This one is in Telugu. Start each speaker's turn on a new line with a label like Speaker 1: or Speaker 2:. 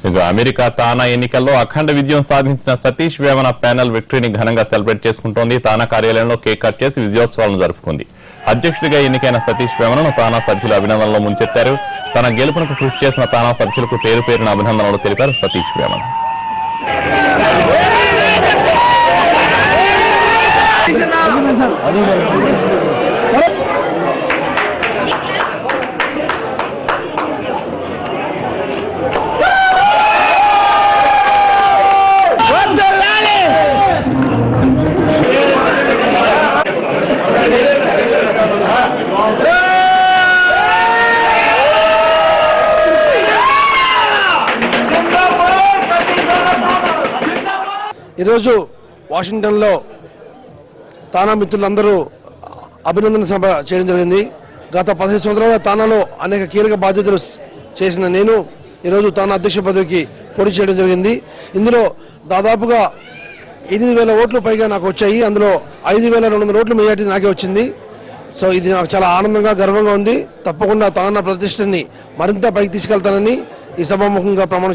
Speaker 1: ఇక అమెరికా తానా ఎన్నికల్లో అఖండ విజయం సాధించిన సతీష్ వేమన ప్యానెల్ విక్టరీని ఘనంగా సెలబ్రేట్ చేసుకుంటోంది. తానా కార్యాలయంలో కేక్ కట్ చేసి విజయోత్సవాలను జరుపుకుంది. అధ్యక్షుడిగా ఎన్నికైన సతీష్ వేమనను తానా సభ్యులు అభినందనలో ముంచెత్తారు. తన గెలుపునకు కృషి చేసిన తానా సభ్యులకు పేరు పేరున అభినందనలు తెలిపారు సతీష్ వేమన.
Speaker 2: ఈరోజు వాషింగ్టన్లో తానా మిత్రులందరూ అభినందన సభ చేయడం జరిగింది. గత 15 సంవత్సరాల తానాలో అనేక కీలక బాధ్యతలు చేసిన నేను ఈరోజు తానా అధ్యక్ష పదవికి పోటీ చేయడం జరిగింది. ఇందులో దాదాపుగా 8,000 ఓట్లు పైగా నాకు వచ్చాయి. అందులో 5,200 ఓట్లు మెజార్టీ నాకే వచ్చింది. సో ఇది నాకు చాలా ఆనందంగా గర్వంగా ఉంది. తప్పకుండా తానా ప్రతిష్టని మరింత పైకి తీసుకెళ్తానని ఈ సభాముఖంగా ప్రమాణం